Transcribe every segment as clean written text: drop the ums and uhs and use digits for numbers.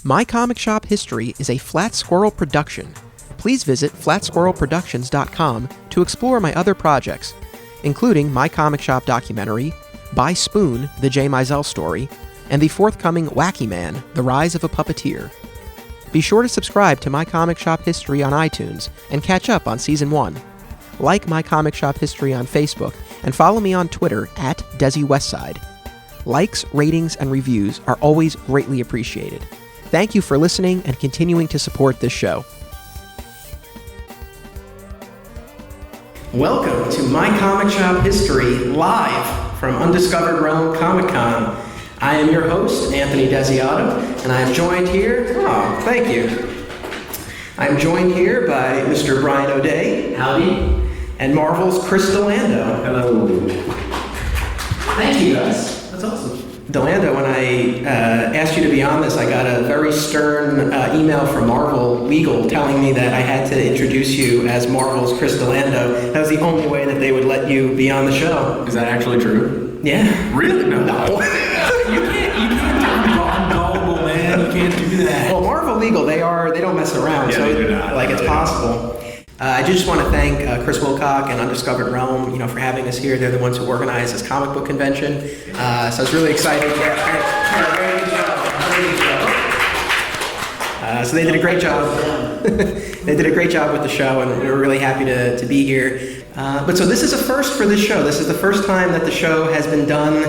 My Comic Shop History is a Flat Squirrel production. Please visit flatsquirrelproductions.com to explore my other projects, including My Comic Shop documentary, By Spoon, The Jay Mizell Story, and the forthcoming Wacky Man, The Rise of a Puppeteer. Be sure to subscribe to My Comic Shop History on iTunes and catch up on Season 1. Like My Comic Shop History on Facebook and follow me on Twitter at DesiWestside. Likes, ratings, and reviews are always greatly appreciated. Thank you for listening and continuing to support this show. Welcome to My Comic Shop History, live from Undiscovered Realm Comic Con. I am your host, Anthony Desiato, and I am joined here, thank you. I'm joined here by Mr. Brian O'Day. Howdy. And Marvel's Chris Delando. Hello. Thank you, guys. That's awesome. Delando, when I asked you to be on this, I got a very stern email from Marvel Legal telling me that I had to introduce you as Marvel's Chris Delando. That was the only way that they would let you be on the show. Is that actually true? Yeah. Really? No. You can't gullible, man. You can't do that. Well, Marvel Legal, they don't mess around, so they do not. It's possible. I just want to thank Chris Wilcock and Undiscovered Realm, for having us here. They're the ones who organized this comic book convention, so I was really excited. So they did a great job. They did a great job with the show, and we were really happy to be here. But so this is a first for this show. This is the first time that the show has been done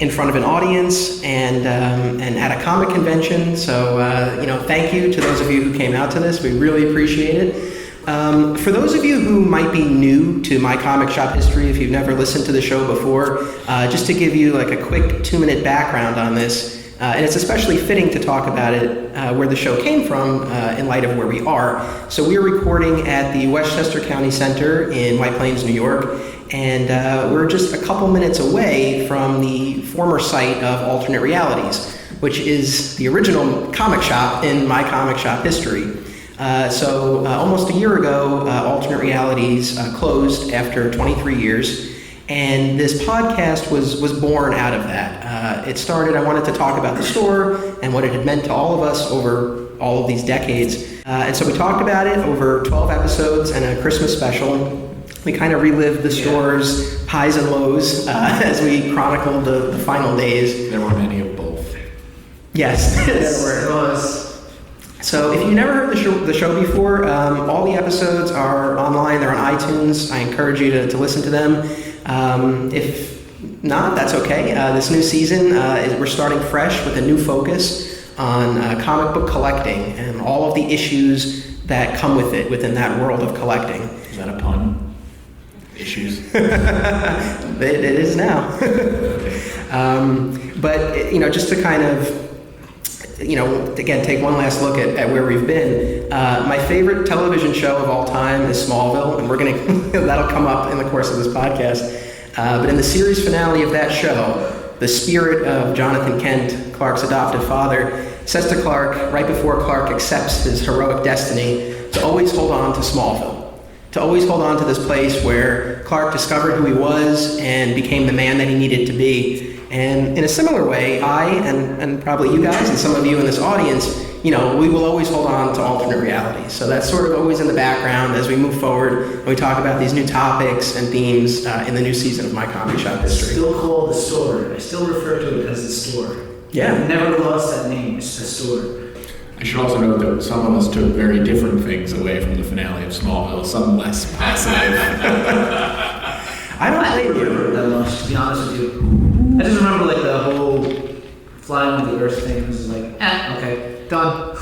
in front of an audience and at a comic convention. So thank you to those of you who came out to this. We really appreciate it. For those of you who might be new to My Comic Shop History, if you've never listened to the show before, just to give you a quick 2-minute background on this, and it's especially fitting to talk about it where the show came from in light of where we are. So we're recording at the Westchester County Center in White Plains, New York, and we're just a couple minutes away from the former site of Alternate Realities, which is the original comic shop in My Comic Shop History. So almost a year ago, Alternate Realities closed after 23 years, and this podcast was born out of that. It started, I wanted to talk about the store and what it had meant to all of us over all of these decades. And so we talked about it over 12 episodes and a Christmas special. We kind of relived the store's highs and lows as we chronicled the final days. There were many of both. Yes, there were. So if you've never heard the show before, all the episodes are online. They're on iTunes. I encourage you to listen to them. If not, that's okay. This new season, we're starting fresh with a new focus on comic book collecting and all of the issues that come with it within that world of collecting. Is that a pun? Issues? It is now. But, just to kind of again, take one last look at where we've been. My favorite television show of all time is Smallville, and that'll come up in the course of this podcast. But in the series finale of that show, the spirit of Jonathan Kent, Clark's adoptive father, says to Clark, right before Clark accepts his heroic destiny, to always hold on to Smallville. To always hold on to this place where Clark discovered who he was and became the man that he needed to be. And in a similar way, I and probably you guys and some of you in this audience, we will always hold on to alternate realities. So that's sort of always in the background as we move forward and we talk about these new topics and themes in the new season of My Comic Shop History. Still called the store. I still refer to it as the store. Yeah. I've never lost that name. It's the store. I should also note that some of us took very different things away from the finale of Smallville, some less positive. I don't remember it that much, to be honest with you. I just remember the whole flying with the Earth thing. It was okay, done.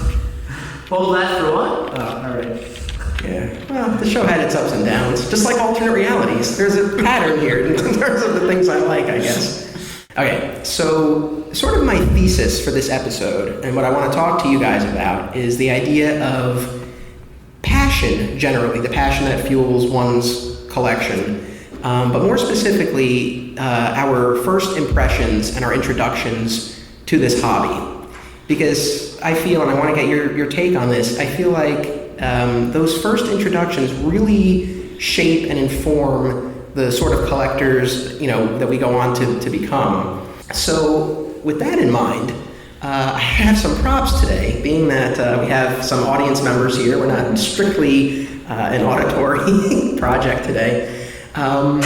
Hold that for what? Oh, all right. Yeah. Well, the show had its ups and downs, just like alternate realities. There's a pattern here in terms of the things I like, I guess. Okay, so sort of my thesis for this episode, and what I want to talk to you guys about, is the idea of passion, generally, the passion that fuels one's collection. But more specifically, our first impressions and our introductions to this hobby. Because I feel, and I want to get your take on this, I feel like those first introductions really shape and inform the sort of collectors, that we go on to become. So with that in mind, I have some props today, being that we have some audience members here. We're not strictly an auditory project today. And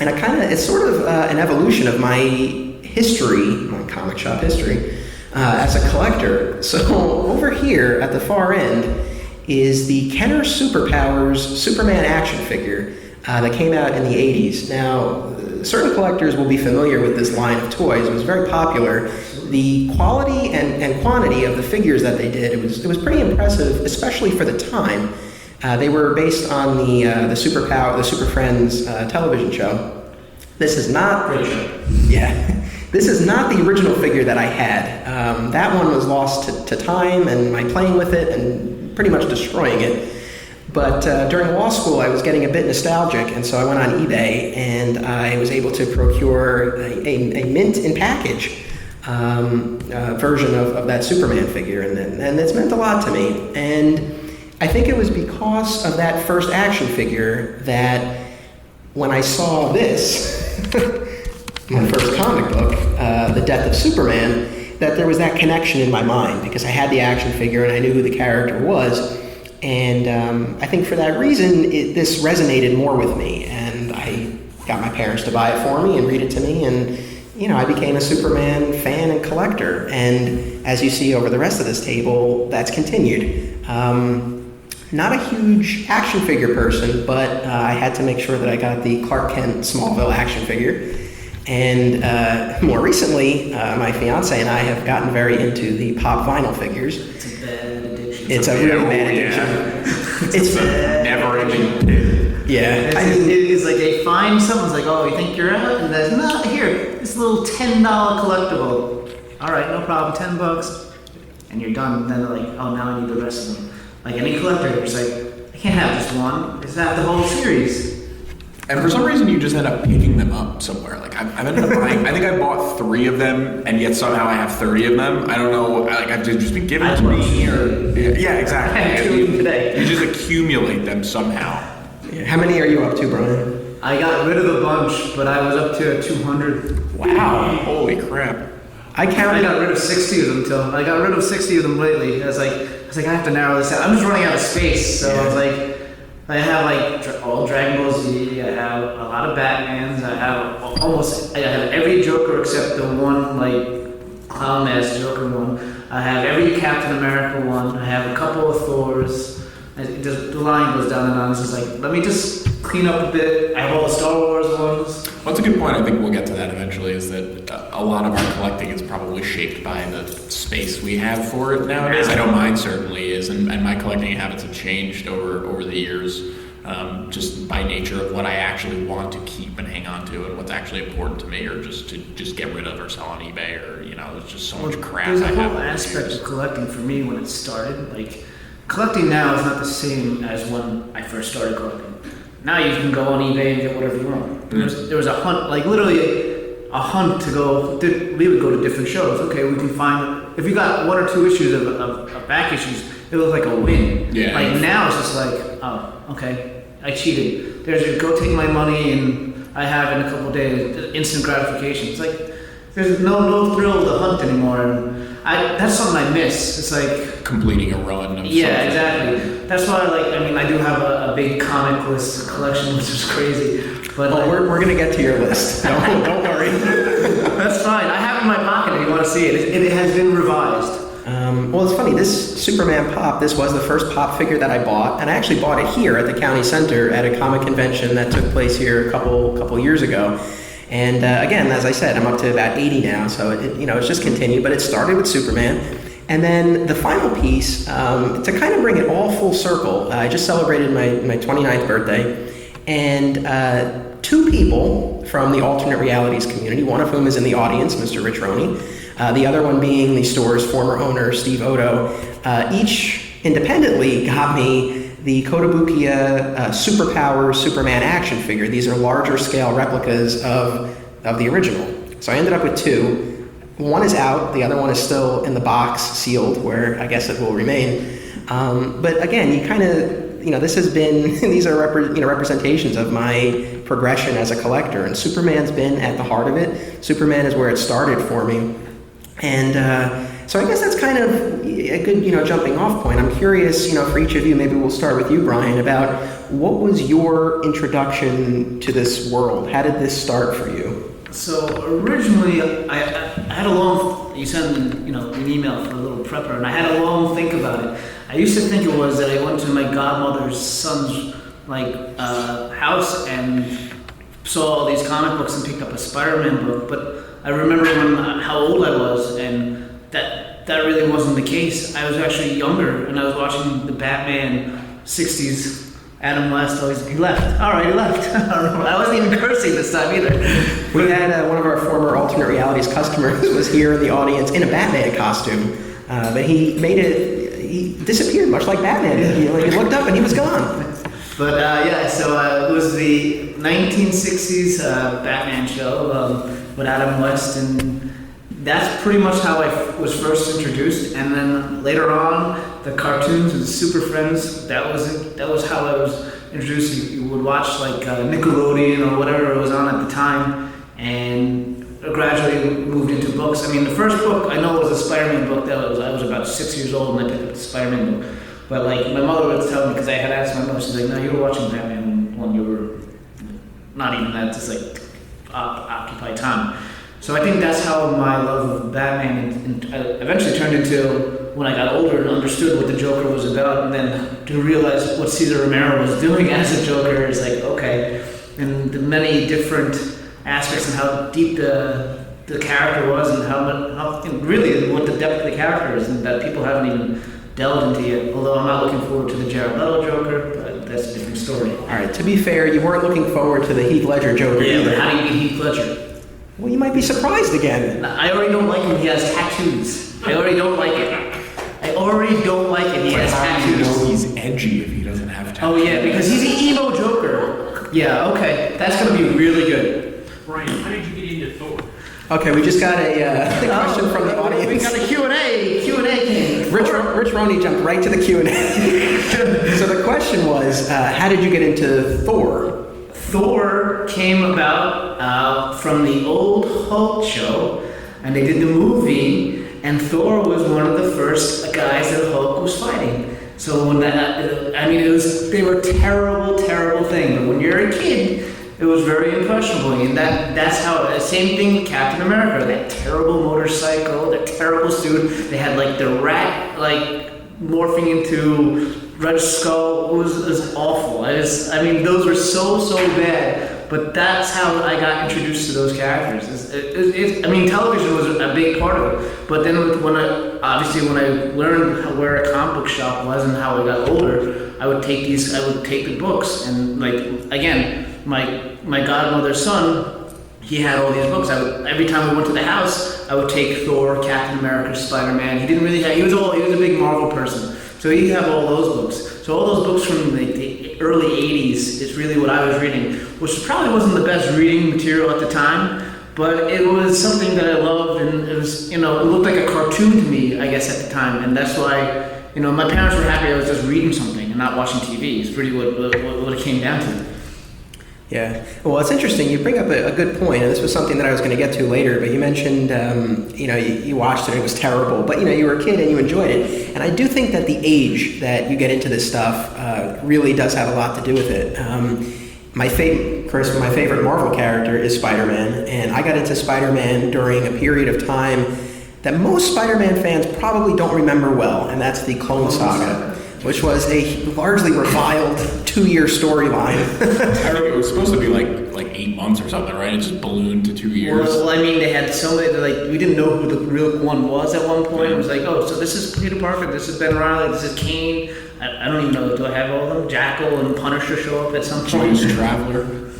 it's sort of an evolution of my history, my comic shop history, as a collector. So over here at the far end is the Kenner Superpowers Superman action figure that came out in the 80s. Now, certain collectors will be familiar with this line of toys. It was very popular. The quality and quantity of the figures that they did, it was pretty impressive, especially for the time. They were based on the Super Friends television show. This is not Great show. Yeah. This is not the original figure that I had. That one was lost to time and my playing with it and pretty much destroying it. But during law school, I was getting a bit nostalgic, and so I went on eBay and I was able to procure a mint in package version of that Superman figure, and it's meant a lot to me. And I think it was because of that first action figure that when I saw this, my first comic book, The Death of Superman, that there was that connection in my mind because I had the action figure and I knew who the character was. And I think for that reason, this resonated more with me. And I got my parents to buy it for me and read it to me. And, I became a Superman fan and collector. And as you see over the rest of this table, that's continued. Not a huge action figure person, but I had to make sure that I got the Clark Kent Smallville action figure. And more recently, my fiance and I have gotten very into the pop vinyl figures. It's a bad addiction. It's a really bad addiction. It's a never-ending pit. Yeah. It's like they find someone's like, oh, you think you're out? And that's not here. This little $10 collectible. All right, no problem, $10. And you're done. And then they're like, oh, now I need the rest of them. Like any collector, it's like, I can't have just one. It's have the whole series. And for some reason, you just end up picking them up somewhere. Like I've ended up buying. I think I bought 3 of them, and yet somehow I have 30 of them. I don't know. Like I've just been given to me, or yeah, exactly. I have 2 of them today. You just accumulate them somehow. Yeah. How many are you up to, Brian? I got rid of a bunch, but I was up to 200. Wow! Holy crap! I counted. I got rid of 60 of them I got rid of 60 of them lately. I was like, I have to narrow this down. I'm just running out of space, so I was like. I have like all Dragon Ball Z, I have a lot of Batmans, I have every Joker except the one like Clown Mask Joker one. I have every Captain America one, I have a couple of Thors. The line goes down and on. It's just like, let me just clean up a bit. I have all the Star Wars ones. Well, that's a good point. I think we'll get to that eventually, is that a lot of our collecting is probably shaped by the space we have for it nowadays. I know mine certainly is, and my collecting habits have changed over the years, just by nature of what I actually want to keep and hang on to and what's actually important to me, or just to get rid of or sell on eBay, or, there's just so much crap There's I a have whole over the aspect years. of collecting for me when it started. Like, collecting now is not the same as when I first started collecting. Now you can go on eBay and get whatever you want. There was a hunt, like literally a hunt to go. We would go to different shows. Okay, we can find, if you got 1 or 2 issues of back issues, it was like a win. Yeah. Like now it's just like, oh, okay, I cheated. There's your go take my money and I have in a couple days instant gratification. It's like there's no thrill of the hunt anymore. And that's something I miss. It's like Completing a run of something. exactly. That's why, I do have a big comic list collection, which is crazy. But Well, we're gonna get to your list. Don't worry. that's fine. I have it in my pocket if you want to see it. It has been revised. Well, it's funny. This Superman pop. This was the first pop figure that I bought, and I actually bought it here at the county center at a comic convention that took place here a couple years ago. And again, as I said, I'm up to about 80 now, so it's just continued. But it started with Superman, and then the final piece to kind of bring it all full circle. I just celebrated my 29th birthday, and 2 people from the alternate realities community, one of whom is in the audience, Mr. Rich Roney, the other one being the store's former owner, Steve Odo, each independently got me the Kotobukiya Superpowers Superman action figure. These are larger scale replicas of the original. So I ended up with 2. One is out, the other one is still in the box, sealed, where I guess it will remain. But again, you kind of, this has been, these are representations of my progression as a collector, and Superman's been at the heart of it. Superman is where it started for me. And so I guess that's kind of a good, jumping off point. I'm curious, for each of you, maybe we'll start with you, Brian, about what was your introduction to this world? How did this start for you? So originally, I had a long, you sent an email for a little prepper, and I had a long think about it. I used to think it was that I went to my godmother's son's house and saw all these comic books and picked up a Spider-Man book, but I remember how old I was, and that really wasn't the case. I was actually younger, and I was watching the Batman 60s. Adam West he left. All right, he left. I wasn't even cursing this time either. We had one of our former alternate realities customers was here in the audience in a Batman costume, but he disappeared much like Batman. He looked up and he was gone. But so it was the 1960s Batman show with Adam West, and that's pretty much how I was first introduced. And then later on, the cartoons and Super Friends. That was how I was introduced. You would watch Nickelodeon or whatever it was on at the time, and gradually moved into books. I mean, the first book I know was a Spider-Man book. I was about 6 years old and I picked up the Spider-Man book. But my mother would tell me, because I had asked my mother, she's like, "No, you were watching Batman when you were not even that, just occupied time." So I think that's how my love of Batman eventually turned into when I got older and understood what the Joker was about, and then to realize what Cesar Romero was doing as a Joker is okay, and the many different aspects and how deep the character was, and how really what the depth of the character is, and that people haven't even delved into yet. Although I'm not looking forward to the Jared Leto Joker, but that's a different story. All right, to be fair, you weren't looking forward to the Heath Ledger Joker either. But how do you get Heath Ledger? Well, you might be surprised again. I already don't like him. He has tattoos. I already don't like it. He has tattoos. He's edgy if he doesn't have tattoos. Oh yeah, because he's an emo Joker. Yeah, okay. That's going to be really good. Brian, how did you get into Thor? Okay, we just got a question from the audience. We got a Q&A came. Rich Roney jumped right to the Q&A. So the question was, how did you get into Thor? Thor came about from the old Hulk show, and they did the movie, and Thor was one of the first guys that Hulk was fighting. So when they were terrible, terrible things. But when you're a kid, it was very impressionable, and that's how. Same thing with Captain America. That terrible motorcycle, that terrible suit. They had the rat morphing into Red Skull. It was awful. Those were so bad. But that's how I got introduced to those characters. Television was a big part of it. But then when I learned where a comic book shop was and how I got older, I would take the books, and again, my godmother's son, he had all these books. Every time we went to the house, I would take Thor, Captain America, Spider-Man. He was a big Marvel person. So he'd have all those books. So all those books from the early 80s is really what I was reading, which probably wasn't the best reading material at the time, but it was something that I loved, and it was, it looked like a cartoon to me, I guess, at the time, and that's why, my parents were happy I was just reading something and not watching TV. It's really what it came down to. Yeah. Well, it's interesting. You bring up a good point, and this was something that I was going to get to later, but you mentioned, you watched it, it was terrible, but, you were a kid and you enjoyed it. And I do think that the age that you get into this stuff really does have a lot to do with it. My favorite Marvel character is Spider-Man, and I got into Spider-Man during a period of time that most Spider-Man fans probably don't remember well, and that's the Clone Saga, which was a largely reviled 2-year storyline. I think it was supposed to be like 8 months or something, right? It just ballooned to 2 years. Well, they had so many, we didn't know who the real one was at one point. It was so this is Peter Parker, this is Ben Reilly, this is Kane. I don't even know, do I have all of them? Jackal and Punisher show up at some point. Joyce Traveler.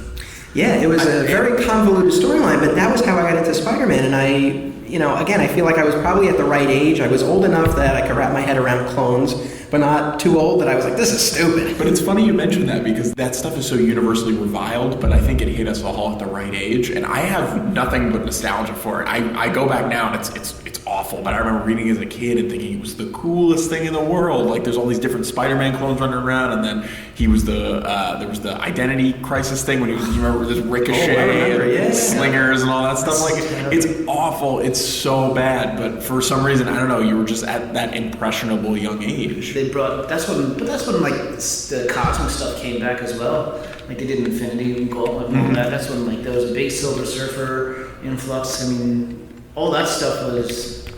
Yeah, it was a very convoluted storyline, but that was how I got into Spider-Man, and I feel like I was probably at the right age. I was old enough that I could wrap my head around clones, but not too old that I was like, this is stupid. But it's funny you mention that, because that stuff is so universally reviled, but I think it hit us all at the right age, and I have nothing but nostalgia for it. I go back now, and it's awful, but I remember reading as a kid and thinking it was the coolest thing in the world. There's all these different Spider-Man clones running around, and then he was there was the identity crisis thing when you remember this Ricochet and Slingers and all that stuff. It's awful. It's it's so bad, but for some reason, I don't know, you were just at that impressionable young age. That's when like the cosmic stuff came back as well. Like they did Infinity and Gold and all that. That's when like there was a big Silver Surfer influx. I mean, all that stuff was,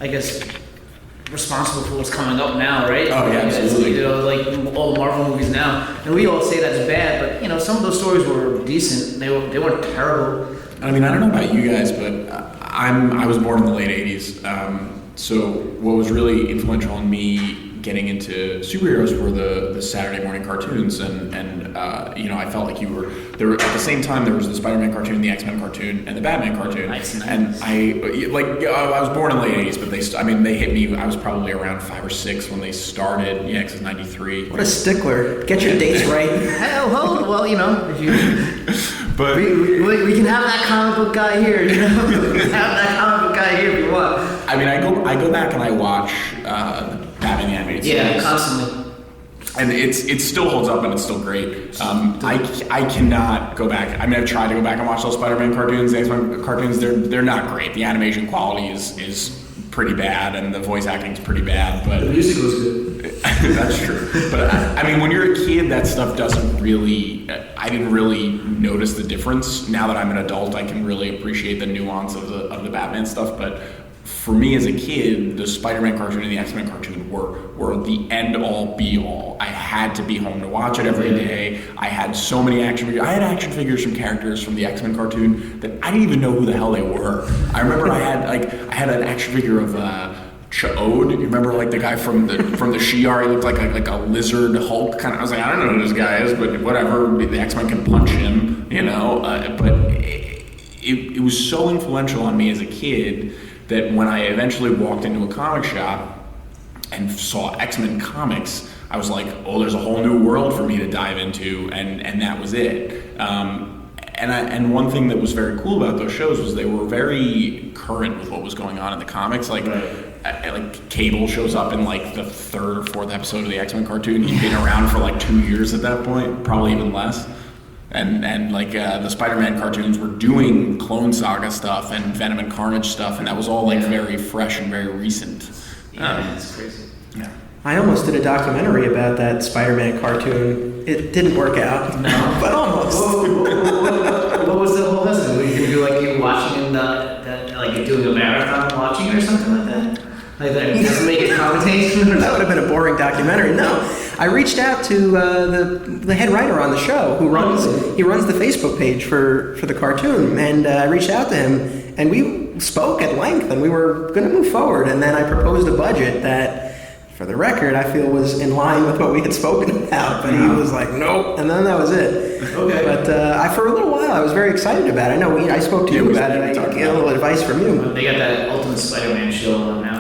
I guess, responsible for what's coming up now, right? Oh yeah, absolutely. You know, like all the Marvel movies now, and we all say that's bad, but you know, some of those stories were decent. They weren't terrible. I mean, I don't know about you guys, but I was born in the late '80s. So what was really influential on me getting into superheroes were the Saturday morning cartoons, and you know, I felt like you were there. At the same time, there was the Spider-Man cartoon, the X-Men cartoon, and the Batman cartoon. Nice. And I was born in the late '80s, but they hit me. I was probably around 5 or 6 when they started. Yeah, 'cause it's '93. What a stickler. Get your dates right. Hell, well, you know, if you. But we can have that comic book guy here, you know. We can have that comic book guy here if you want. I mean, I go back and I watch Batman the Animated Series. Yeah, constantly. And it still holds up and it's still great. I cannot go back. I mean, I've tried to go back and watch those Spider-Man cartoons, the X-Men cartoons. They're not great. The animation quality is pretty bad, and the voice acting is pretty bad. But the music was good. That's true. But I mean, when you're a kid, that stuff doesn't really. I didn't really notice the difference. Now that I'm an adult, I can really appreciate the nuance of the Batman stuff. But for me as a kid, the Spider-Man cartoon and the X-Men cartoon were the end-all, be-all. I had to be home to watch it every day. I had so many action figures. I had action figures from characters from the X-Men cartoon that I didn't even know who the hell they were. I remember I had an action figure of Ch'od. You remember like the guy from the Shi'ar? He looked like a lizard Hulk kind of. I was like, I don't know who this guy is, but whatever. The X-Men can punch him, you know. But it was so influential on me as a kid that when I eventually walked into a comic shop and saw X-Men comics, I was like, oh, there's a whole new world for me to dive into, and that was it. And one thing that was very cool about those shows was they were very current with what was going on in the comics. Like Cable shows up in like the 3rd or 4th episode of the X-Men cartoon. He'd been around for like 2 years at that point, probably even less. And like the Spider-Man cartoons were doing Clone Saga stuff and Venom and Carnage stuff, and that was all like very fresh and very recent. Yeah, that's crazy. Yeah. I almost did a documentary about that Spider-Man cartoon. It didn't work out. No. But almost. What was the whole lesson? Were you gonna do like you watching like you're doing a marathon watching it or something like that? Like that doesn't make it commentation? That would have been a boring documentary. No, I reached out to the head writer on the show who runs the Facebook page for the cartoon, and I reached out to him, and we spoke at length, and we were going to move forward, and then I proposed a budget that, for the record, I feel was in line with what we had spoken about, but he was like, nope, and then that was it. Okay. But for a little while, I was very excited about it. I know I spoke to you about it. I get a little advice from you. They got that Ultimate Spider-Man show on now.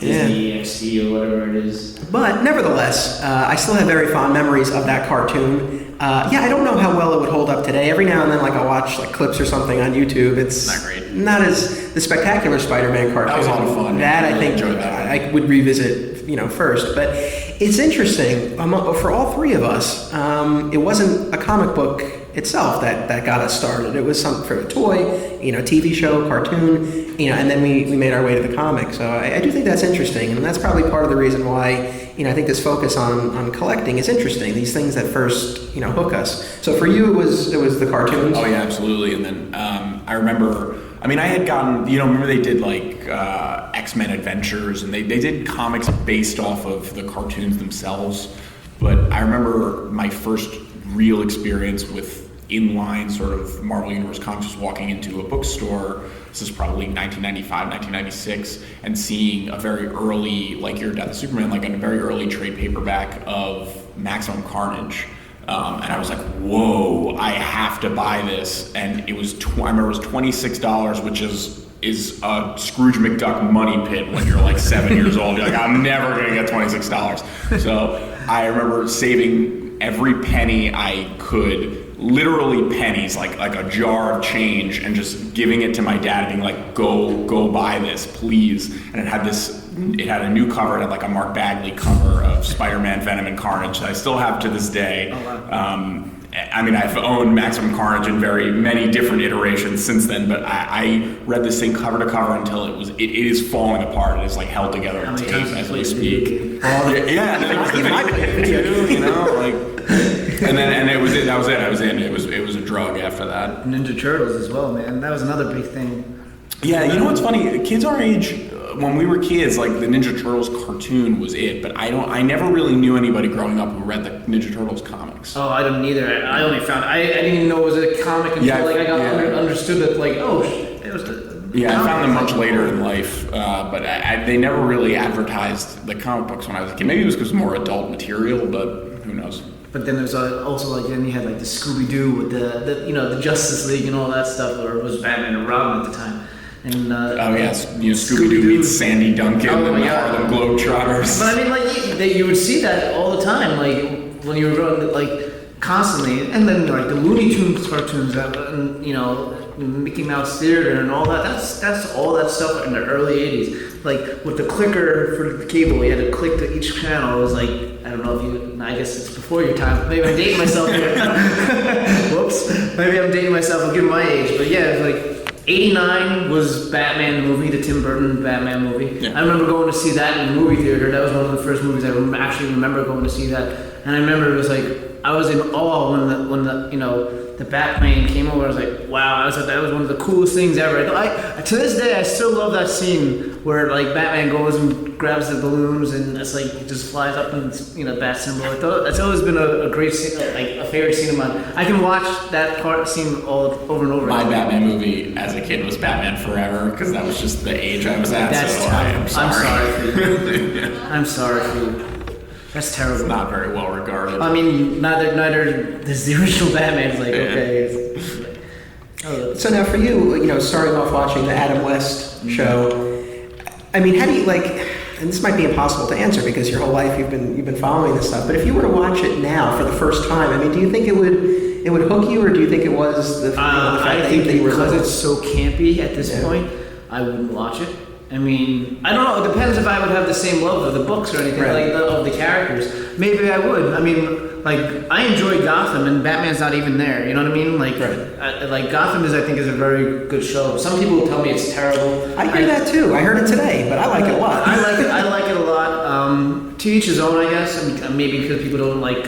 Disney XD or whatever it is. But nevertheless, I still have very fond memories of that cartoon. I don't know how well it would hold up today. Every now and then, like I'll watch like clips or something on YouTube. It's not great. Not as the spectacular Spider-Man cartoon. That was a lot of fun. That I I think enjoyed that. I would revisit, first. But it's interesting for all three of us. It wasn't a comic book itself that got us started. It was something for a toy, TV show, cartoon, and then we made our way to the comic. So I do think that's interesting, and that's probably part of the reason why I think this focus on collecting is interesting. These things that first hook us. So for you, it was the cartoons. Oh yeah, absolutely. And then I remember. I mean, I had gotten. Remember they did like X-Men Adventures, and they did comics based off of the cartoons themselves. But I remember my first real experience with inline sort of Marvel Universe comics was walking into a bookstore. This is probably 1995, 1996, and seeing a very early, like Your Death of Superman, like a very early trade paperback of Maximum Carnage. And I was like, whoa, I have to buy this. And it was, I remember it was $26, which is a Scrooge McDuck money pit when you're like 7 years old. You're like, I'm never going to get $26. So I remember saving every penny I could, literally pennies, like a jar of change, and just giving it to my dad and being like, go buy this, please. And it had a new cover. It had like a Mark Bagley cover of Spider-Man, Venom, and Carnage that I still have to this day. Oh, wow. I mean, I've owned Maximum Carnage in very many different iterations since then, but I read this thing cover to cover until it is falling apart. It is like held together on tape as we speak. Yeah, and then it was the video too, you know, like, and it was it. That was it. I was in. It was a drug after that. Ninja Turtles as well, man. That was another big thing. Yeah, you know what's funny? Kids our age, when we were kids, like the Ninja Turtles cartoon was it, but I never really knew anybody growing up who read the Ninja Turtles comics. Oh, I didn't either. I only found I didn't even know it was a comic until I got understood that it was. I found them much later in life, but they never really advertised the comic books when I was a kid. Maybe it was because more adult material, but who knows? But then there's also then you had like the Scooby Doo with the Justice League and all that stuff, or it was Batman and Robin at the time. And Scooby Doo meets Sandy Duncan and the Harlem Globetrotters. But I mean, like you would see that all the time, like when you were growing, like constantly, and then like the Looney Tunes cartoons, Mickey Mouse Theater and all that. That's all that stuff in the early '80s. Like with the clicker for the cable, you had to click to each channel. It was like, I don't know if you. I guess it's before your time. Maybe I'm dating myself here. Whoops. Maybe I'm dating myself. I'll give my age, but yeah, it's like. '89 was Batman the movie, the Tim Burton Batman movie. Yeah. I remember going to see that in the movie theater. That was one of the first movies I actually remember going to see that. And I remember it was like I was in awe when the Batman came over. I was like, wow! That was one of the coolest things ever. To this day, I still love that scene where like Batman goes and grabs the balloons and it's like he just flies up and bat symbol. That's always been a great scene, like a favorite scene of mine. I can watch that scene all over and over. My Batman movie as a kid was Batman Forever because that was just the age I was at. That's so terrible. I'm sorry for you. I'm sorry for you. That's terrible. It's not very well regarded. I mean, neither does the original Batman. It's like, okay. So now for you, starting off watching the Adam West show, I mean, how do you and this might be impossible to answer because your whole life you've been following this stuff, but if you were to watch it now for the first time, I mean, do you think it would hook you, or do you think it was the fact that you were because it's so campy at this point, I wouldn't watch it. I mean, I don't know. It depends if I would have the same love of the books or anything of the characters. Maybe I would. I mean, like I enjoy Gotham, and Batman's not even there. You know what I mean? Like, Gotham is a very good show. Some people tell me it's terrible. I hear that too. I heard it today, but I like it a lot. I like it a lot. To each his own, I guess. I mean, maybe because people don't like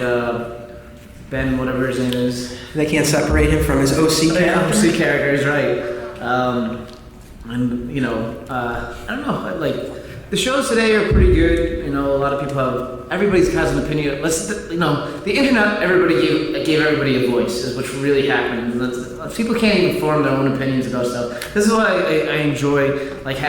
Ben, whatever his name is. They can't separate him from his OC character. OC character is right. And I don't know. Like the shows today are pretty good. A lot of people everybody has an opinion. The internet. Everybody gave everybody a voice, is what really happened. People can't even form their own opinions about stuff. This is why I enjoy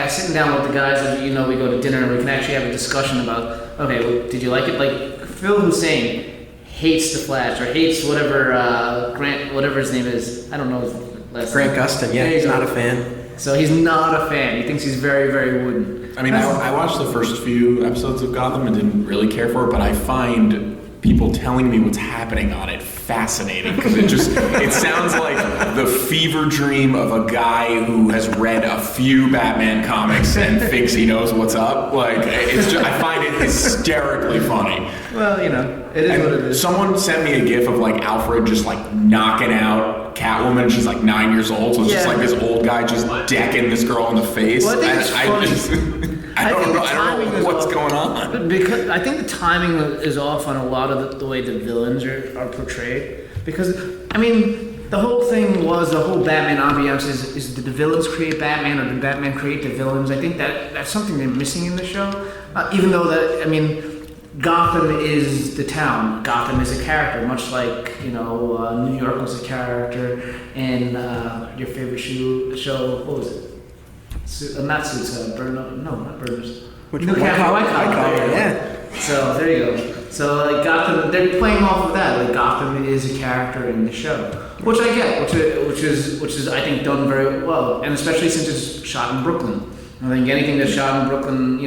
sitting down with the guys. And we go to dinner and we can actually have a discussion about. Okay, well, did you like it? Like Phil Hussein hates the Flash or hates whatever Grant, whatever his name is. I don't know his last name. Grant Gustin. Yeah, he's not a fan. So he's not a fan. He thinks he's very, very wooden. I mean, I watched the first few episodes of Gotham and didn't really care for it, but I find people telling me what's happening on it fascinating because it sounds like the fever dream of a guy who has read a few Batman comics and thinks he knows what's up. I find it hysterically funny. Well, it is what it is. Someone sent me a gif of Alfred just knocking out Catwoman. She's 9 years old, so it's just this old guy just decking this girl in the face. Well, I don't know what's going on. Because I think the timing is off on a lot of the way the villains are portrayed. Because I mean, the whole Batman ambiance is did the villains create Batman or did Batman create the villains? I think that's something they're missing in the show. Even though Gotham is the town. Gotham is a character, much like New York was a character, and your favorite show. What was it? Not Suits. Not Burners. Which one? White Collar. Yeah. So there you go. So Gotham, they're playing off of that. Gotham is a character in the show, which I get, which is I think done very well, and especially since it's shot in Brooklyn. I think anything that's shot in Brooklyn,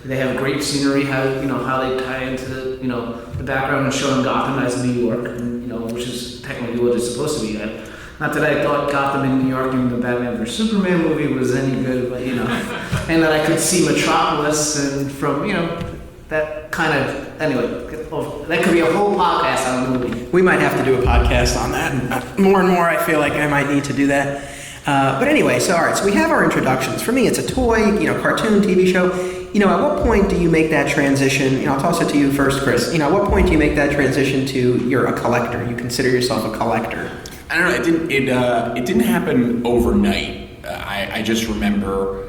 they have great scenery. How they tie into the background and showing Gotham as New York, and, which is technically what it's supposed to be. Not that I thought Gotham in New York in the Batman vs Superman movie was any good, but and that I could see Metropolis and from that kind of, anyway, that could be a whole podcast on a movie. We might have to do a podcast on that. More and more, I feel like I might need to do that. But anyway, so all right, so we have our introductions. For me, it's a toy, cartoon, TV show. At what point do you make that transition? I'll toss it to you first, Chris. At what point do you make that transition to you're a collector? You consider yourself a collector? I don't know. It didn't happen overnight. I just remember.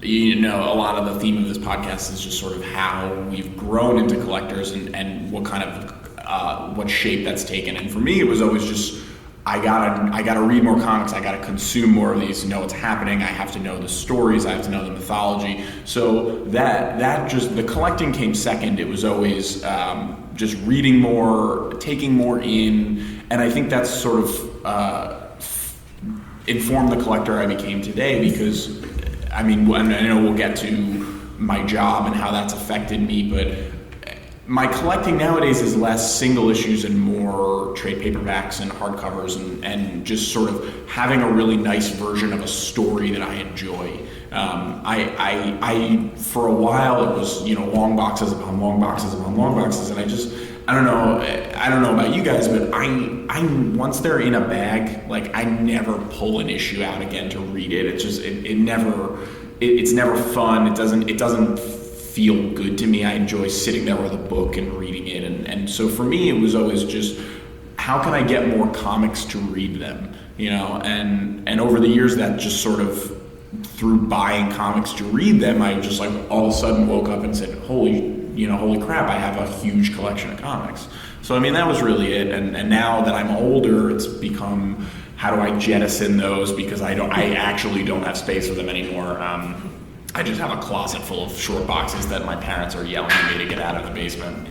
A lot of the theme of this podcast is just sort of how we've grown into collectors and what kind of what shape that's taken. And for me, it was always just I gotta read more comics. I gotta consume more of these to know what's happening. I have to know the stories. I have to know the mythology. So that just the collecting came second. It was always just reading more, taking more in, and I think that's sort of informed the collector I became today because. I mean, I know we'll get to my job and how that's affected me, but my collecting nowadays is less single issues and more trade paperbacks and hardcovers and just sort of having a really nice version of a story that I enjoy. I for a while it was long boxes upon long boxes upon long boxes, and I don't know about you guys, but I once they're in a bag, like I never pull an issue out again to read it. It's just it's never fun. It doesn't feel good to me. I enjoy sitting there with a book and reading it, and so for me it was always just how can I get more comics to read them, and over the years that just sort of through buying comics to read them, I just like all of a sudden woke up and said, holy crap, I have a huge collection of comics. So I mean that was really it, and now that I'm older, it's become how do I jettison those because I actually don't have space for them anymore. I just have a closet full of short boxes that my parents are yelling at me to get out of the basement.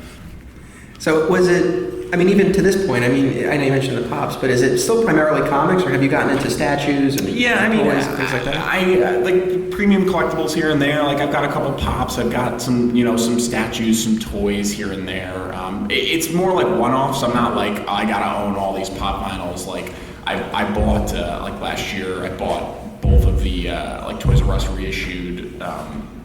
So was it, even to this point, I know you mentioned the Pops, but is it still primarily comics, or have you gotten into statues and toys and things like that? I like premium collectibles here and there. Like I've got a couple Pops, I've got some, some statues, some toys here and there. It's more like one-offs. I'm not like, I gotta own all these Pop vinyls. Like I bought, like last year, I bought both of the, like Toys R Us reissued,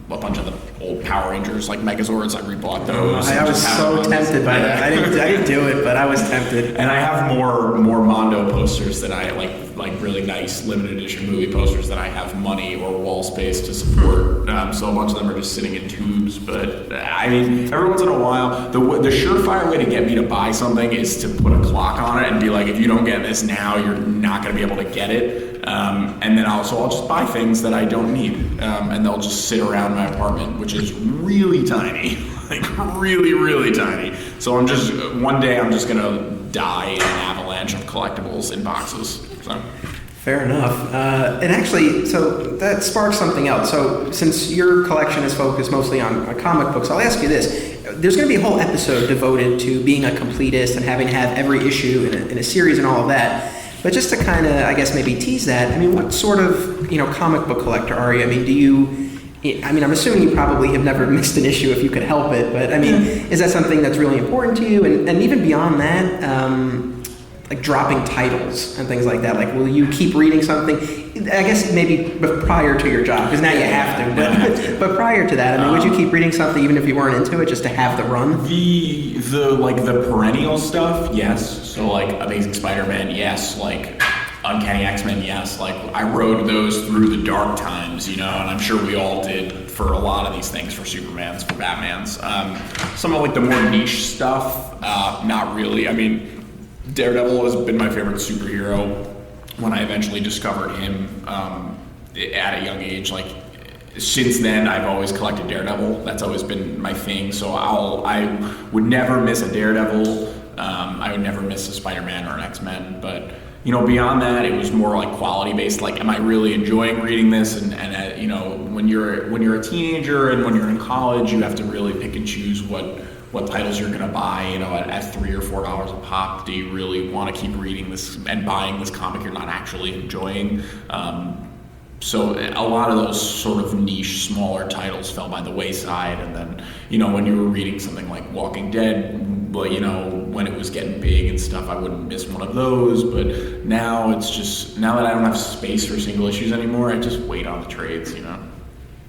a bunch of the old Power Rangers, like Megazords. I rebought those. I was so tempted by that. I didn't do it, but I was tempted. And I have more Mondo posters that I like really nice limited edition movie posters that I have money or wall space to support. So a bunch of them are just sitting in tubes. But every once in a while, the surefire way to get me to buy something is to put a clock on it and be like, if you don't get this now, you're not going to be able to get it. And then I'll just buy things that I don't need, and they'll just sit around my apartment, which is really tiny, like really, really tiny. So one day I'm just gonna die in an avalanche of collectibles in boxes. So. Fair enough. And actually, so that sparks something else. So since your collection is focused mostly on comic books, I'll ask you this. There's going to be a whole episode devoted to being a completist and having to have every issue in a series and all of that. But just to kind of, I guess, maybe tease that, what sort of, comic book collector are you? I'm assuming you probably have never missed an issue if you could help it, but is that something that's really important to you? And even beyond that, like dropping titles and things like that, like will you keep reading something? I guess maybe prior to your job, because now you have to, but prior to that, would you keep reading something even if you weren't into it, just to have the run? The perennial stuff, yes. So like Amazing Spider-Man, yes. Like Uncanny X-Men, yes. Like I rode those through the dark times, and I'm sure we all did for a lot of these things, for Supermans, for Batmans. Some of like the more niche stuff, not really. Daredevil has been my favorite superhero when I eventually discovered him at a young age. Like since then, I've always collected Daredevil. That's always been my thing. So I would never miss a Daredevil. I would never miss a Spider-Man or an X-Men. But beyond that, it was more like quality based. Like, am I really enjoying reading this? And when you're a teenager and when you're in college, you have to really pick and choose what titles you're going to buy, at $3 or $4 a pop. Do you really want to keep reading this and buying this comic you're not actually enjoying? So a lot of those sort of niche, smaller titles fell by the wayside. And then, when you were reading something like Walking Dead, well, when it was getting big and stuff, I wouldn't miss one of those. But now now that I don't have space for single issues anymore, I just wait on the trades,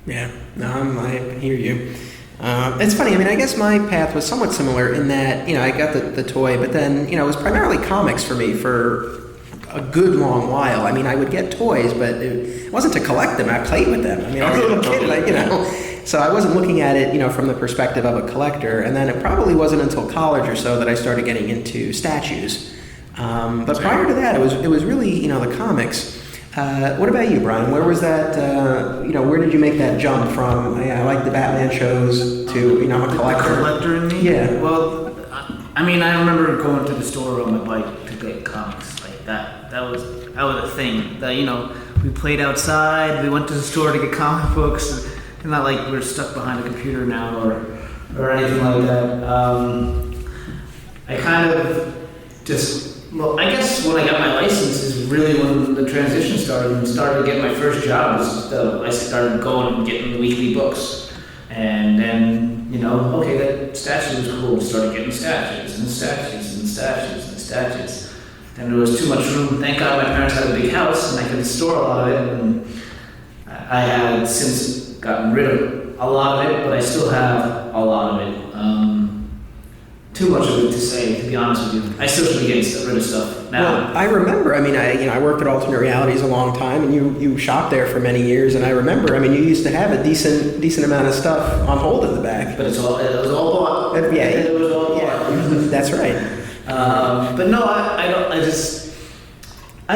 Yeah, no, I hear you. It's funny. I mean, I guess my path was somewhat similar in that, I got the toy, but then, it was primarily comics for me for a good long while. I mean, I would get toys, but it wasn't to collect them. I played with them. I mean, I was a little kid, so I wasn't looking at it, from the perspective of a collector. And then it probably wasn't until college or so that I started getting into statues. But prior to that, it was really, the comics. What about you, Brian? Where was that, where did you make that jump from, I like the Batman shows to, a collector? The collector in me? Yeah. Well, I mean, I remember going to the store on my bike to get comics. Like that was a thing. That, we played outside, we went to the store to get comic books, and not like we're stuck behind a computer now or anything like that. I kind of I guess when I got my license is really when the transition started and started getting my first job. I started going and getting weekly books. And then, okay, that statue was cool. Started getting statues and statues and statues and statues. Then there was too much room. Thank God my parents had a big house and I could store a lot of it. And I had since gotten rid of a lot of it, but I still have a lot of it. Too much of it to say, to be honest with you. I still should be getting rid of stuff now. Well, I remember. I mean, I worked at Alternate Realities a long time, and you shopped there for many years. And I remember. I mean, you used to have a decent amount of stuff on hold in the back. But it was all bought. Yeah, it was all bought. Yeah, that's right. But no, I don't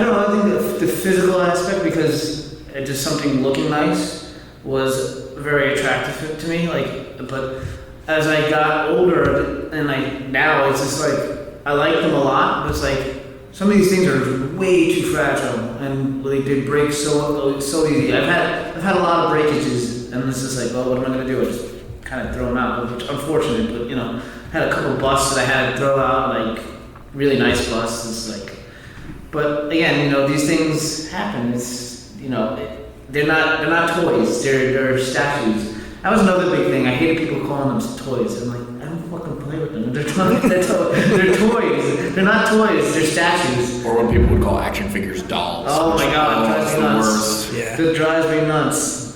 know. I think the physical aspect, because it just something looking nice was very attractive to me. But as I got older, and now it's just I like them a lot, but it's some of these things are way too fragile, and they break so easy. I've had a lot of breakages, and it's just well, what am I going to do? I just kind of throw them out, which is unfortunate. But I had a couple busts that I had to throw out, really nice busts. It's but again, these things happen. It's they're not toys. They're statues. That was another big thing. I hated people calling them toys. I'm I don't fucking play with them. They're toys. They're not toys. They're statues. Or what people would call action figures dolls. Oh my god, it drives me nuts. Worst. Yeah. It drives me nuts.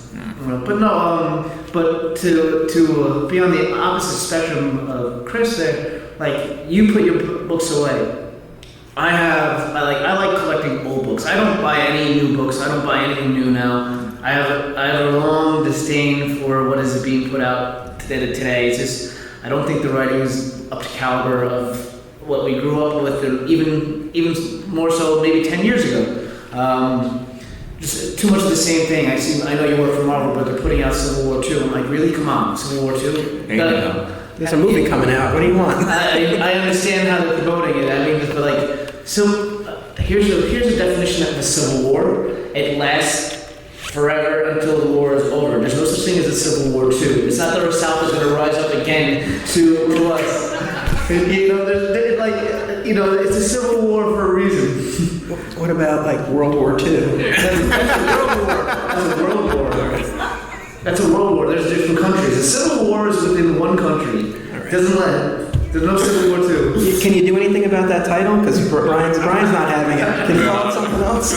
But no, but to be on the opposite spectrum of Chris there, you put your books away. I like collecting old books. I don't buy any new books. I don't buy anything new now. I have a long disdain for what is being put out today. It's just I don't think the writing is up to caliber of what we grew up with, even more so maybe 10 years ago. Just too much of the same thing. I know you work for Marvel, but they're putting out Civil War 2. I'm really? Come on, Civil War 2? There's a movie coming out. What do you want? I understand how they're promoting it. I mean, but here's the definition of the Civil War. It lasts forever until the war is over. There's no such thing as a Civil War 2. It's not that our South is going to rise up again to us. It's a Civil War for a reason. What about World War II? That's a world war. That's a world war. There's different countries. A Civil War is within one country. Right. There's no Civil War 2. Can you do anything about that title? Because Brian's not having it. Can you call it something else?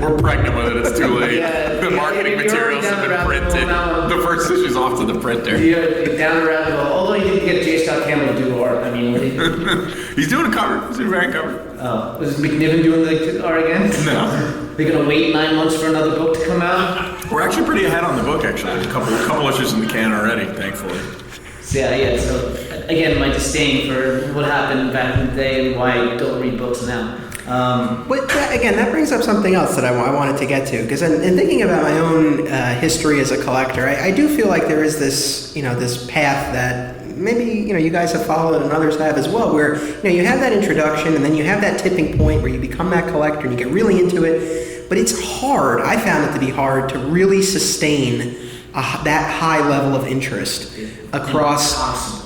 We're pregnant with it. It's too late. Yeah, the marketing materials have been printed. The first issue's off to the printer. You're down the rabbit hole. Although you didn't get J. Scott Campbell to do art. I mean, He's doing a cover. He's doing a variant cover. Oh, was McNiven doing the art again? No. They're gonna wait 9 months for another book to come out. We're actually pretty ahead on the book. Actually, there's a couple issues in the can already, thankfully. So, yeah. So again, my disdain for what happened back in the day and why I don't read books now. But that brings up something else that I wanted to get to, because in thinking about my own history as a collector, I do feel like there is this path that maybe you guys have followed and others have as well, where you have that introduction and then you have that tipping point where you become that collector and you get really into it. But it's hard. I found it to be hard to really sustain that high level of interest across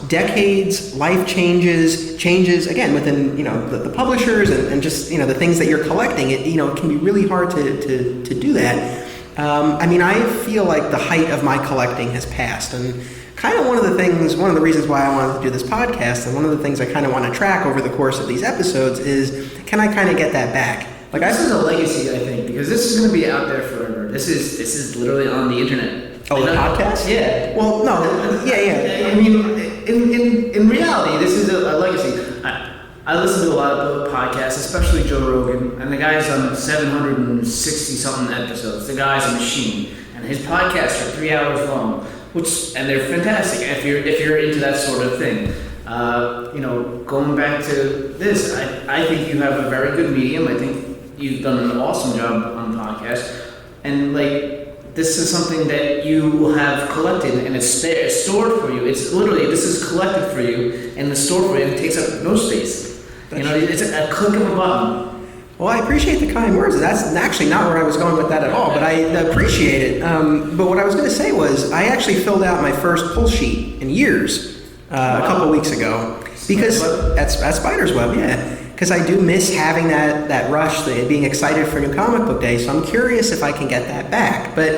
decades, life changes again within the publishers and just the things that you're collecting. It can be really hard to do that. I feel like the height of my collecting has passed, and kind of one of the reasons why I wanted to do this podcast, and one of the things I kind of want to track over the course of these episodes is, can I kind of get that back? This is a legacy, I think, because this is going to be out there forever. This is literally on the internet. Oh, the podcast? Yeah. Well, no, yeah. I mean, in reality, this is a legacy. I listen to a lot of podcasts, especially Joe Rogan, and the guy's on 760 something episodes. The guy's a machine, and his podcasts are 3 hours long, and they're fantastic if you're into that sort of thing. Going back to this, I think you have a very good medium. I think you've done an awesome job on the podcast, and this is something that you have collected and it's stored for you. It's literally, this is collected for you and it's stored for you and it takes up no space. It's a click of a button. Well, I appreciate the kind words. That's actually not where I was going with that at all, but I appreciate it. But what I was going to say was I actually filled out my first pull sheet in years a couple weeks ago because at Spider's Web, yeah. Because I do miss having that rush, being excited for New Comic Book Day, so I'm curious if I can get that back. But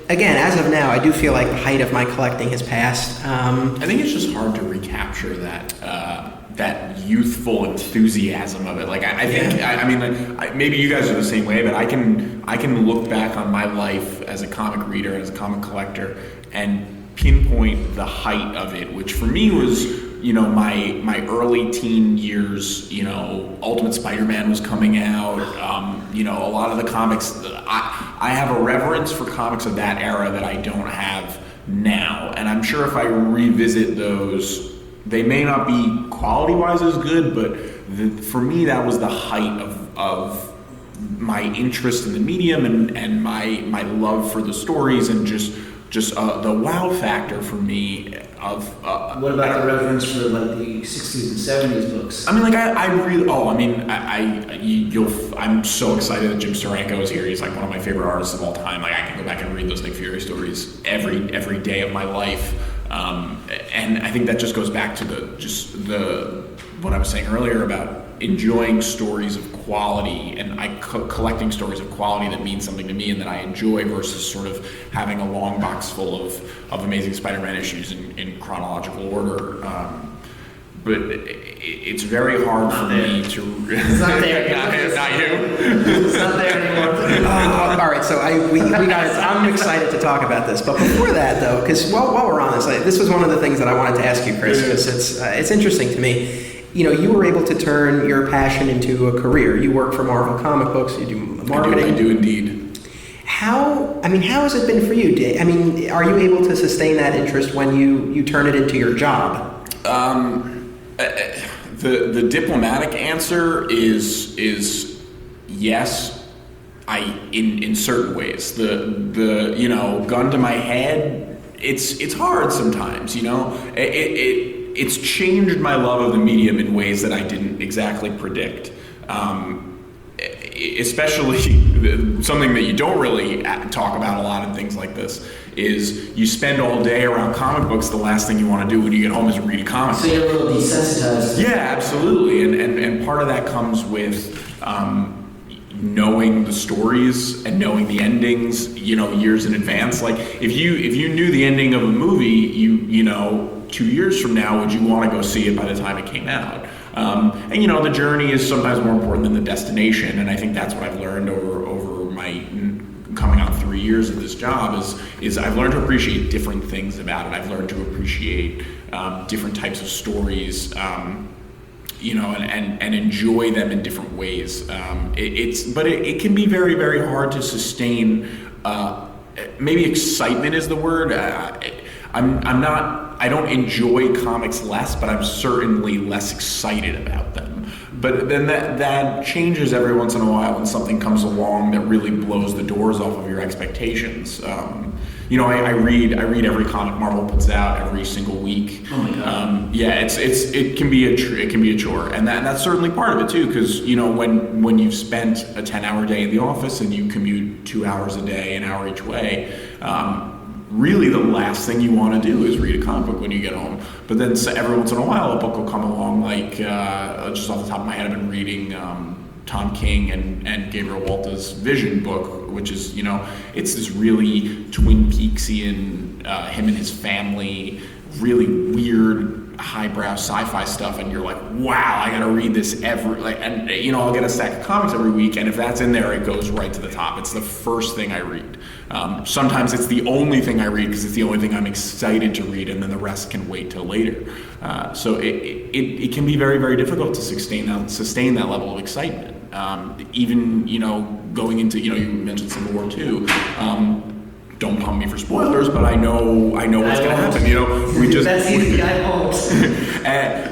again, as of now, I do feel like the height of my collecting has passed. I think it's just hard to recapture that youthful enthusiasm of it. I think, maybe you guys are the same way, but I can look back on my life as a comic reader, as a comic collector, and pinpoint the height of it, which for me was, my early teen years. Ultimate Spider-Man was coming out. A lot of the comics. I have a reverence for comics of that era that I don't have now, and I'm sure if I revisit those, they may not be quality-wise as good, but for me that was the height of my interest in the medium and my love for the stories and just the wow factor for me of what about the reference for the 60s and 70s books? I'm so excited that Jim Steranko is here. He's one of my favorite artists of all time. I can go back and read those Nick Fury stories every day of my life. And I think that just goes back to what I was saying earlier about enjoying stories of quality and collecting stories of quality that mean something to me and that I enjoy versus sort of having a long box full of Amazing Spider-Man issues in chronological order. But it's very hard for me to... It's not there. not you. It's not there anymore. All right, so I'm excited to talk about this. But before that, though, because while we're on this was one of the things that I wanted to ask you, Chris, because it's interesting to me. You were able to turn your passion into a career. You work for Marvel Comic Books. You do marketing. I do indeed. How has it been for you? Are you able to sustain that interest when you turn it into your job? The diplomatic answer is yes. In certain ways. The gun to my head. It's hard sometimes. It's changed my love of the medium in ways that I didn't exactly predict. Especially something that you don't really talk about a lot in things like this is you spend all day around comic books. The last thing you want to do when you get home is read a comic book. So you're a little desensitized. Yeah, absolutely. And part of that comes with knowing the stories and knowing the endings, years in advance. If you knew the ending of a movie, 2 years from now, would you want to go see it by the time it came out? The journey is sometimes more important than the destination, and I think that's what I've learned over my coming on 3 years of this job is I've learned to appreciate different things about it. I've learned to appreciate different types of stories, and enjoy them in different ways. It can be very, very hard to sustain. Maybe excitement is the word. I don't enjoy comics less, but I'm certainly less excited about them. But then that changes every once in a while when something comes along that really blows the doors off of your expectations. I read every comic Marvel puts out every single week. Oh my God. It can be a chore, and that's certainly part of it too. Because when you've spent a 10-hour day in the office and you commute 2 hours a day, an hour each way. Really the last thing you want to do is read a comic book when you get home. But then every once in a while a book will come along, just off the top of my head, I've been reading Tom King and Gabriel Walta's Vision book, which is, it's this really Twin Peaksian, him and his family, really weird highbrow sci-fi stuff, and you're like, wow, I gotta read this and I'll get a stack of comics every week, and if that's in there, it goes right to the top. It's the first thing I read. Sometimes it's the only thing I read because it's the only thing I'm excited to read, and then the rest can wait till later. So it can be very, very difficult to sustain that level of excitement. Even going into you mentioned Civil War II. Don't pump me for spoilers, but I know what's going to happen. We just that's easy. I won't.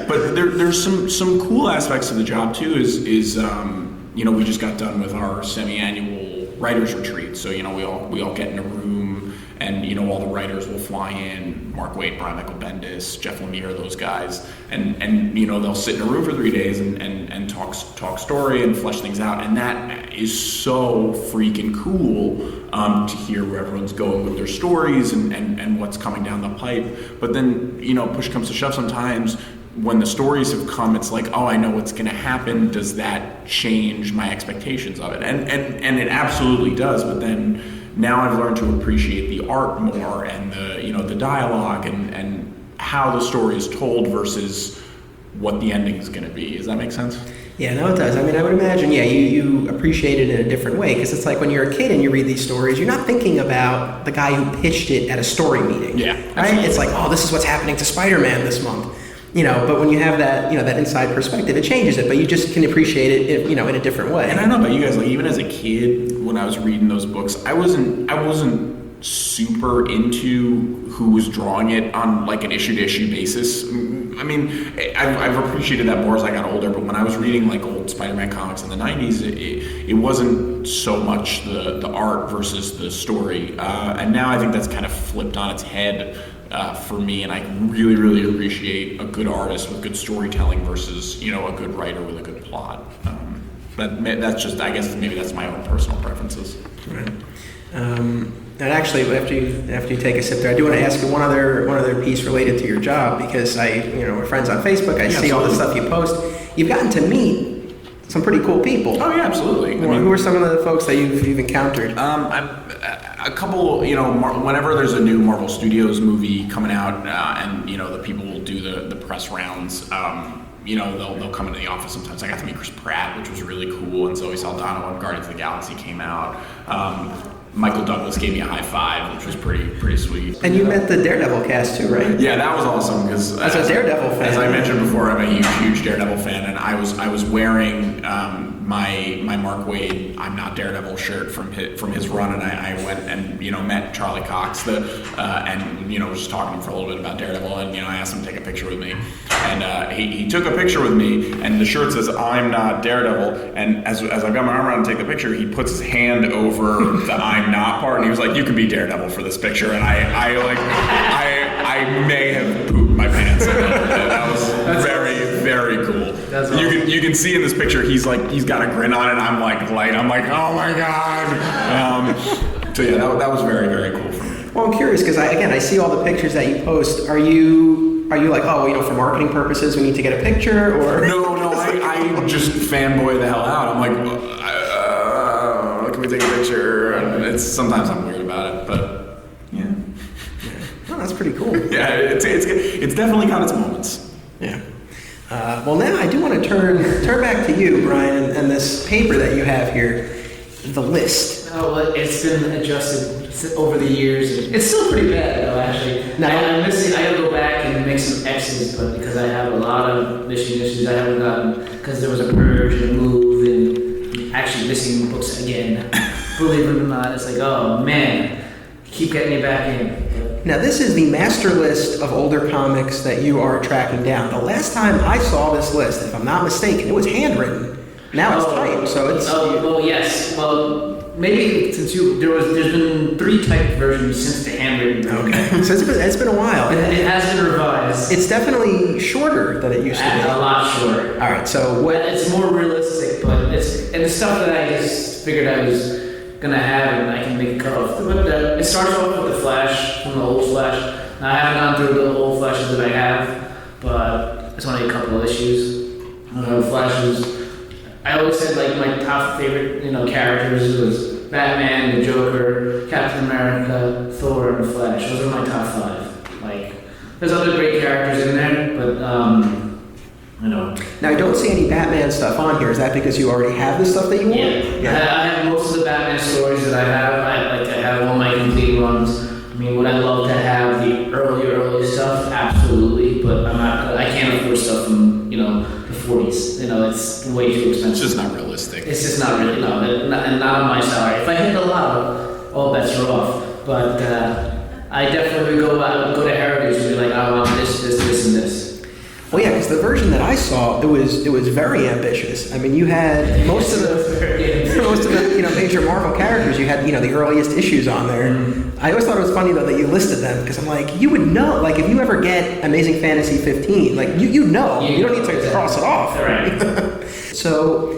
But there's some cool aspects of the job too. Is we just got done with our semi-annual writers retreat. So we all get in a room, and all the writers will fly in. Mark Waid, Brian Michael Bendis, Jeff Lemire, those guys, and they'll sit in a room for 3 days and talk story and flesh things out, and that is so freaking cool. To hear where everyone's going with their stories and what's coming down the pipe. But then, push comes to shove sometimes when the stories have come, it's like, oh, I know what's going to happen. Does that change my expectations of it? And it absolutely does. But then now I've learned to appreciate the art more and the dialogue and how the story is told versus what the ending is going to be. Does that make sense? Yeah, no, it does. I mean, I would imagine, you appreciate it in a different way, because it's like when you're a kid and you read these stories, you're not thinking about the guy who pitched it at a story meeting. Yeah, right? Absolutely. It's like, oh, this is what's happening to Spider-Man this month. But when you have that, that inside perspective, it changes it, but you just can appreciate it, in a different way. And I don't know about you guys, like even as a kid, when I was reading those books, I wasn't super into who was drawing it on like an issue-to-issue basis. I mean, I've appreciated that more as I got older, but when I was reading like old Spider-Man comics in the 90s, it wasn't so much the art versus the story. And now I think that's kind of flipped on its head for me, and I really, really appreciate a good artist with good storytelling versus, a good writer with a good plot. But that's just, I guess maybe that's my own personal preferences. Right. And actually, after you take a sip there, I do want to ask you one other piece related to your job, because we're friends on Facebook. I see all the stuff you post. You've gotten to meet some pretty cool people. Oh yeah, absolutely. Who are some of the folks that you've encountered? A couple, whenever there's a new Marvel Studios movie coming out, and the people will do the press rounds. They'll come into the office sometimes. I got to meet Chris Pratt, which was really cool, and Zoe Saldana when Guardians of the Galaxy came out. Michael Douglas gave me a high five, which was pretty sweet. And you met the Daredevil cast too, right? Yeah, that was awesome because as a Daredevil fan, as I mentioned before, I'm a huge Daredevil fan, and I was wearing my Mark Waid "I'm Not Daredevil" shirt from his run, and I went and met Charlie Cox, and was just talking to him for a little bit about Daredevil, and I asked him to take a picture with me, and he took a picture with me, and the shirt says "I'm Not Daredevil," and as I've got my arm around to take the picture, he puts his hand over the "I'm Not" part, and he was like, "You can be Daredevil for this picture," and I may have pooped my pants. That was very, very cool. That's awesome. You can see in this picture he's got a grin on it. I'm like light. I'm like, oh my god. So yeah, that was very, very cool for me. Well, I'm curious because I see all the pictures that you post. Are you like, oh, for marketing purposes we need to get a picture, or no, I just fanboy the hell out. I'm like, can we take a picture? And sometimes I'm weird about it, but yeah. Oh, that's pretty cool. Yeah, it's definitely got its moments. Yeah. Well, now I do want to turn back to you, Brian, and this paper that you have here, the list. Oh, well, it's been adjusted over the years. It's still pretty bad, though, actually. Now, I'm missing. I gotta go back and make some X's, but because I have a lot of missing issues I haven't gotten, because there was a purge and a move, and actually missing books again. Believe it or not, it's like, oh man, keep getting me back in. Now, this is the master list of older comics that you are tracking down. The last time I saw this list, if I'm not mistaken, it was handwritten. Now it's typed, so it's... Oh, well, yes. Well, maybe since there's been 3 typed versions since the handwritten version. Okay. So it's been a while. It has been revised. It's definitely shorter than it used to be. A lot shorter. All right, so what... It's more realistic, but it's stuff that I just figured I was gonna have, and I can make it cut off. But it starts off with the Flash from the old Flash. Now, I haven't gone through the old Flashes that I have, but it's only a couple of issues. Flashes. I always said like my top favorite, characters was Batman, the Joker, Captain America, Thor, and the Flash. Those are my top 5. Like, there's other great characters in there, but you know. Now, I don't see any Batman stuff on here. Is that because you already have the stuff that you want? Yeah. I have most of the Batman stories that I have. I have all my complete runs. I mean, would I love to have the early stuff? Absolutely, but I can't afford stuff from, you know, the 40s. You know, it's way too expensive. It's just not realistic. It's just not really, no, and not on my salary. If I hit the lotto, all bets are off. But I definitely would go to Heritage and be like, I want this, and this. Well, yeah, because the version that I saw, it was very ambitious. I mean, you had most of the major Marvel characters. You had the earliest issues on there. Mm-hmm. I always thought it was funny though that you listed them because I'm like, you would know. Like, if you ever get Amazing Fantasy 15, like you know, you don't need to cross it off. Right. So,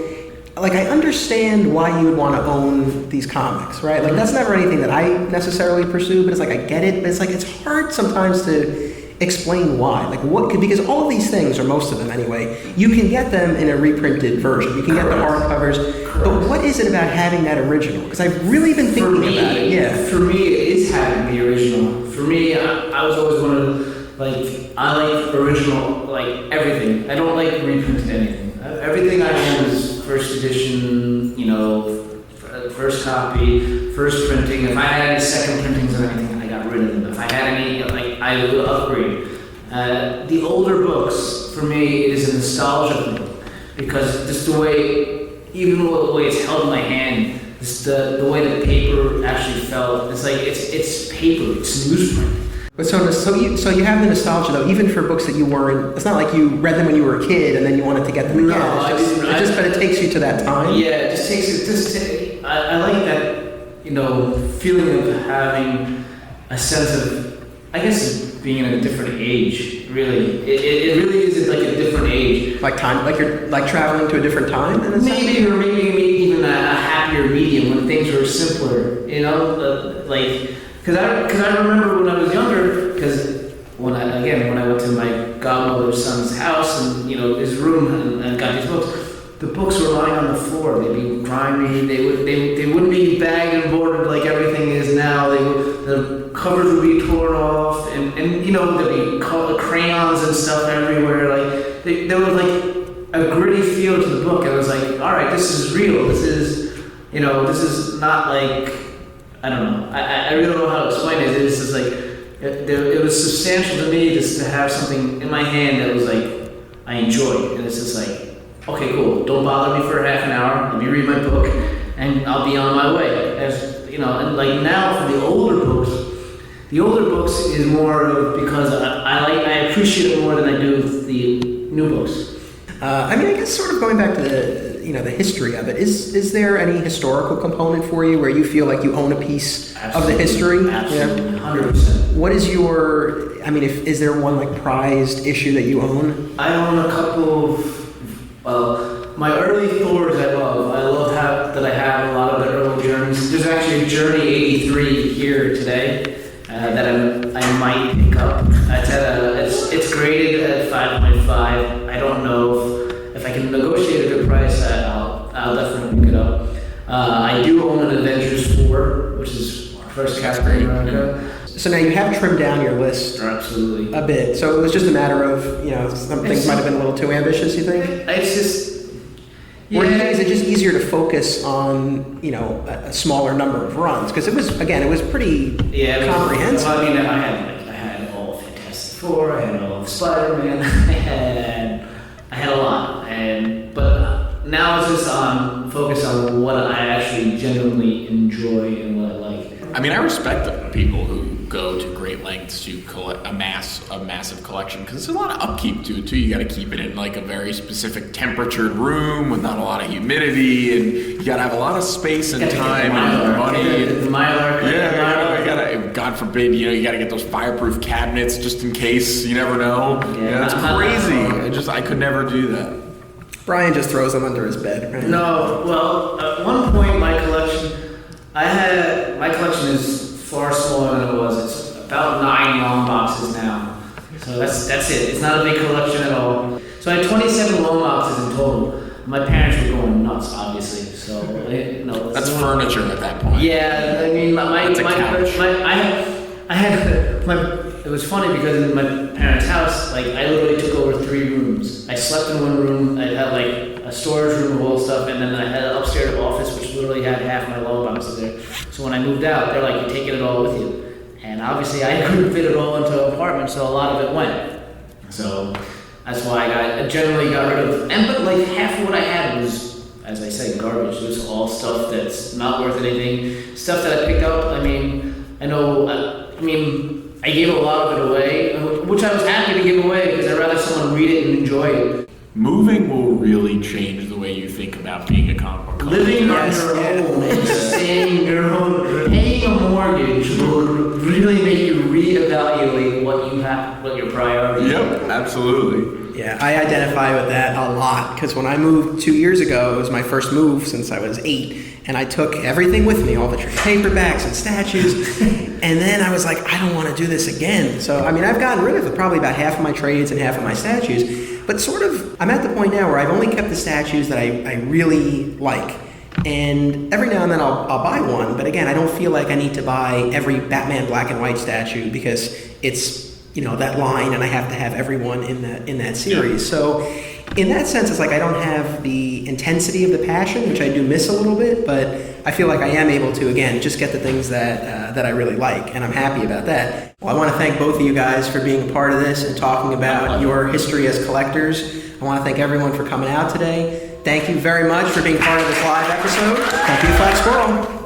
like, I understand why you would want to own these comics, right? Like, that's never anything that I necessarily pursue, but it's like, I get it, but it's like, it's hard sometimes to explain why. Like, because all of these things, or most of them anyway, you can get them in a reprinted version. You can get the hardcovers, but what is it about having that original? Because I've really been thinking about it. Yeah. For me, it is having the original. For me, I was always one of I like original, like everything. I don't like reprinted anything. Everything I own is first edition, you know, first copy, first printing. If I had any second printings or anything, I got rid of them. If I had any, I would upgrade. The older books, for me, is a nostalgia thing. Because just the way, even the way it's held in my hand, just the way the paper actually felt, it's like, it's paper, it's newsprint. But so you have the nostalgia though, even for books that you weren't. It's not like you read them when you were a kid and then you wanted to get them again. No, but it takes you to that time. Yeah, it just takes it. I like that, you know, feeling of having a sense of, I guess, being in a different age. Really, it really is like a different age. Like time, like you're like traveling to a different time. Maybe even a happier medium when things were simpler. You know, Because I remember when I was younger, because when I went to my godmother's son's house and, you know, his room and got these books, the books were lying on the floor. They'd be grimy. They wouldn't be bagged and boarded like everything is now. The covers would be torn off, and you know, there'd be crayons and stuff everywhere. Like there was like a gritty feel to the book. I was like, all right, this is real. This is not like, I don't know. I really don't know how to explain it. It's just like it was substantial to me just to have something in my hand that was like I enjoy, and it's just like, okay, cool. Don't bother me for half an hour. Let me read my book, and I'll be on my way. As you know, and like now for the older books is more of because I appreciate it more than I do the new books. I mean, I guess sort of going back to the history of it. Is there any historical component for you where you feel like you own a piece of the history? Absolutely, Yeah. 100%. What is your? I mean, is there one like prized issue that you own? I own a couple of, my early Thors I love that I have a lot of the early journeys. There's actually a Journey 83 here today that I might pick up. It's graded at 5.5. I don't know if I can negotiate a good price. I'll definitely pick it up. I do own an Avengers 4, which is first Captain America. So now you have trimmed down your list Absolutely. a bit. So it was just a matter of, some things might have been a little too ambitious, you think? It's just, yeah. Or is it just easier to focus on, a smaller number of runs? Because it was pretty comprehensive. Well, I mean, I had all of Fantastic Four, I had all of Spider-Man, I had a lot, but now it's just on focus on what I actually genuinely enjoy and what I like. I mean, I respect the people who go to great lengths to amass a massive collection, because there's a lot of upkeep to it too. You got to keep it in like a very specific temperatured room with not a lot of humidity, and you got to have a lot of space and time and money. The Mylar. You gotta, God forbid, you got to get those fireproof cabinets just in case. You never know. Yeah, it's crazy. I could never do that. Brian just throws them under his bed, right? No, well, at one point my collection is far smaller than it was. It's about 9 long boxes now. So that's it. It's not a big collection at all. So I had 27 long boxes in total. My parents were going nuts, obviously. So that's furniture at that point. Yeah, I mean, it was funny because in my parents' house, like I literally took over 3 rooms. I slept in one room. I had like a storage room of all stuff, and then I had an upstairs office which literally had half my lower boxes there. So when I moved out, they're like, "You're taking it all with you," and obviously I couldn't fit it all into an apartment, so a lot of it went. So that's why I generally got rid of. But like half of what I had was, as I say, garbage. It was all stuff that's not worth anything. Stuff that I picked up. I mean, I know. I gave a lot of it away, which I was happy to give away because I'd rather someone read it and enjoy it. Moving will really change the way you think about being a comic book collector. Living on your own and staying your own, paying a mortgage will really make you reevaluate what you have, what your priorities are. Yep, absolutely. Yeah, I identify with that a lot because when I moved 2 years ago, it was my first move since I was 8, and I took everything with me, all the trade paperbacks and statues, and then I was like, I don't want to do this again. So, I mean, I've gotten rid of probably about half of my trades and half of my statues, but sort of, I'm at the point now where I've only kept the statues that I really like. And every now and then I'll buy one, but again, I don't feel like I need to buy every Batman black and white statue because it's, that line and I have to have everyone in that series. So in that sense, it's like I don't have the intensity of the passion, which I do miss a little bit, but I feel like I am able to, again, just get the things that I really like, and I'm happy about that. Well, I want to thank both of you guys for being a part of this and talking about your history as collectors. I want to thank everyone for coming out today. Thank you very much for being part of this live episode. Thank you, Flat Squirrel.